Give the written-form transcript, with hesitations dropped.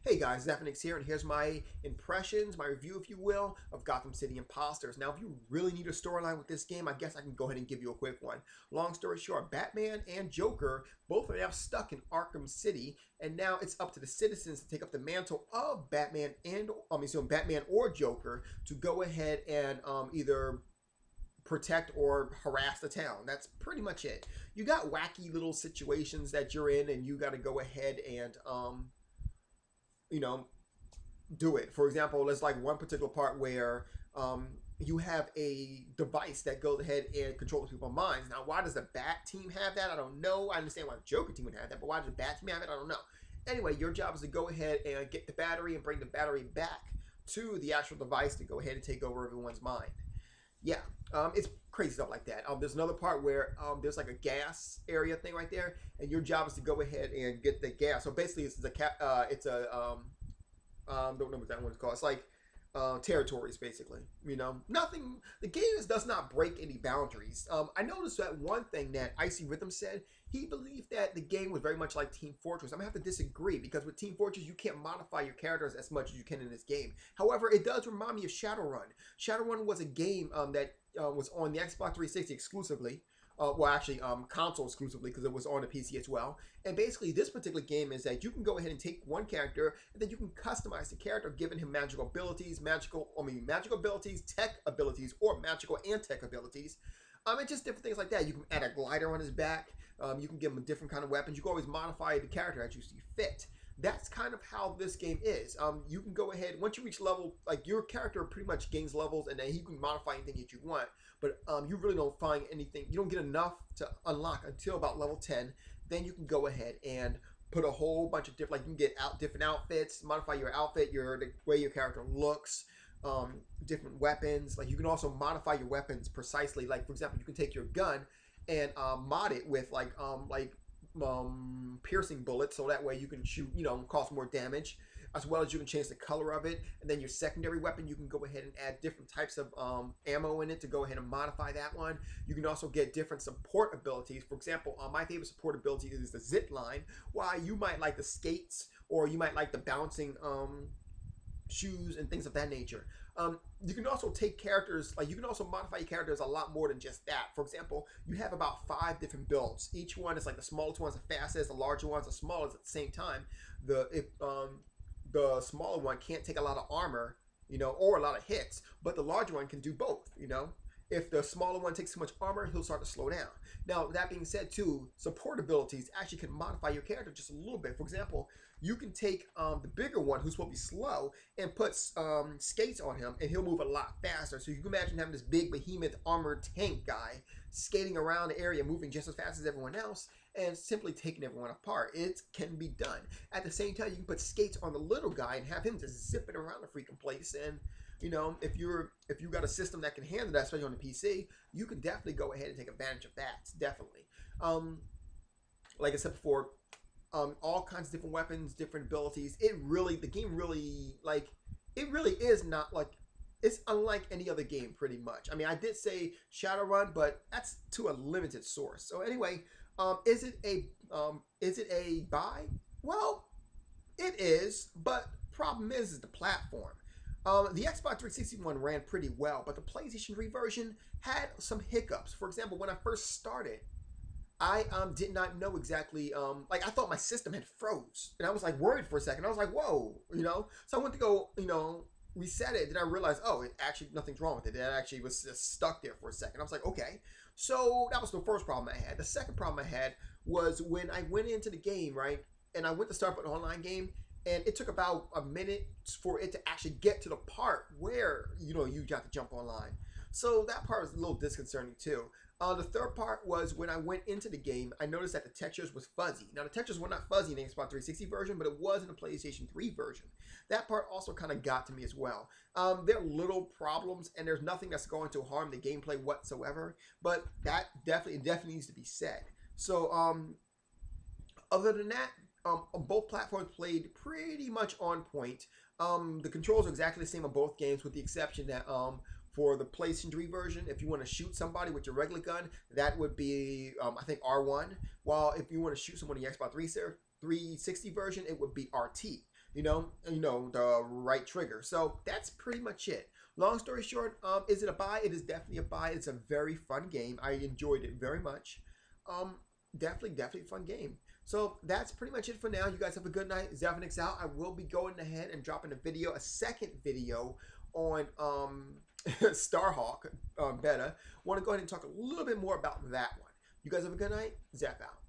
Hey guys, Zephyrnix here, and here's my impressions, my review, if you will, of Gotham City Imposters. Now, if you really need a storyline with this game, I guess I can go ahead and give you a quick one. Long story short, Batman and Joker both are now stuck in Arkham City, and now it's up to the citizens to take up the mantle of Batman Batman or Joker to go ahead and either protect or harass the town. That's pretty much it. You got wacky little situations that you're in, and you got to go ahead and you know, do it. For example, there's like one particular part where you have a device that goes ahead and controls people's minds. Now, why does the Bat team have that? I don't know. I understand why the Joker team would have that, but why does the Bat team have it? I don't know. Anyway, your job is to go ahead and get the battery and bring the battery back to the actual device to go ahead and take over everyone's mind. Yeah, it's crazy stuff like that. There's another part where there's like a gas area thing right there, and your job is to go ahead and get the gas. So basically, don't know what that one's called. It's like territories, basically. You know, nothing. The game does not break any boundaries. I noticed that one thing that Icy Rhythm said. He believed that the game was very much like Team Fortress. I'm gonna have to disagree because with Team Fortress, you can't modify your characters as much as you can in this game. However, it does remind me of Shadowrun. Shadowrun was a game that was on the Xbox 360 exclusively. Well, actually, console exclusively because it was on the PC as well. And basically, this particular game is that you can go ahead and take one character and then you can customize the character, giving him magical abilities, magical abilities, tech abilities, or magical and tech abilities. And just different things like that. You can add a glider on his back. You can give him a different kind of weapons. You can always modify the character as you see fit. That's kind of how this game is. You can go ahead, once you reach level, like your character pretty much gains levels and then you can modify anything that you want, but you really don't find anything, you don't get enough to unlock until about level 10. Then you can go ahead and put a whole bunch of different, like you can get different outfits, modify your outfit, the way your character looks, different weapons. Like you can also modify your weapons precisely. Like for example, you can take your gun and mod it with piercing bullets, so that way you can shoot, cause more damage, as well as you can change the color of it. And then your secondary weapon, you can go ahead and add different types of ammo in it to go ahead and modify that one. You can also get different support abilities. For example, my favorite support ability is the zip line, while you might like the skates, or you might like the bouncing shoes and things of that nature. You can also take characters, like you can also modify your characters a lot more than just that. For example, you have about 5 different builds. Each one is like the smallest one's the fastest, the larger one's the smallest at the same time. The smaller one can't take a lot of armor, or a lot of hits, but the larger one can do both. If the smaller one takes too much armor, he'll start to slow down. Now, that being said, too, support abilities actually can modify your character just a little bit. For example, you can take the bigger one, who's supposed to be slow, and put skates on him, and he'll move a lot faster. So you can imagine having this big behemoth armored tank guy skating around the area, moving just as fast as everyone else, and simply taking everyone apart. It can be done. At the same time, you can put skates on the little guy and have him just zipping around the freaking place. And if you got a system that can handle that, especially on the PC, you can definitely go ahead and take advantage of that. Definitely. Like I said before, all kinds of different weapons, different abilities. The game really, it really is not like, it's unlike any other game pretty much. I mean, I did say Shadowrun, but that's to a limited source. So anyway, is it a buy? Well, it is, but problem is the platform. The Xbox 360 one ran pretty well, but the PlayStation 3 version had some hiccups. For example, when I first started, I did not know exactly, I thought my system had froze, and I was like worried for a second. I was like, whoa, So I went to go, reset it. Then I realized, oh, it actually, nothing's wrong with it. It actually was just stuck there for a second. I was like, okay. So that was the first problem I had. The second problem I had was when I went into the game, right, and I went to start an online game, and it took about a minute for it to actually get to the part where, you got to jump online. So that part was a little disconcerting too. The third part was when I went into the game, I noticed that the textures was fuzzy. Now the textures were not fuzzy in the Xbox 360 version, but it was in the PlayStation 3 version. That part also kind of got to me as well. There are little problems, and there's nothing that's going to harm the gameplay whatsoever, but that definitely needs to be said. So other than that, both platforms played pretty much on point. The controls are exactly the same on both games, with the exception that for the PlayStation 3 version, if you want to shoot somebody with your regular gun, that would be, I think, R1. While if you want to shoot someone in the Xbox 360 version, it would be RT. the right trigger. So that's pretty much it. Long story short, is it a buy? It is definitely a buy. It's a very fun game. I enjoyed it very much. Um, definitely fun game. So that's pretty much it for now. You guys have a good night. Zephyrnix out. I will be going ahead and dropping a second video on Starhawk beta. Want to go ahead and talk a little bit more about that one. You guys have a good night. Zeph out.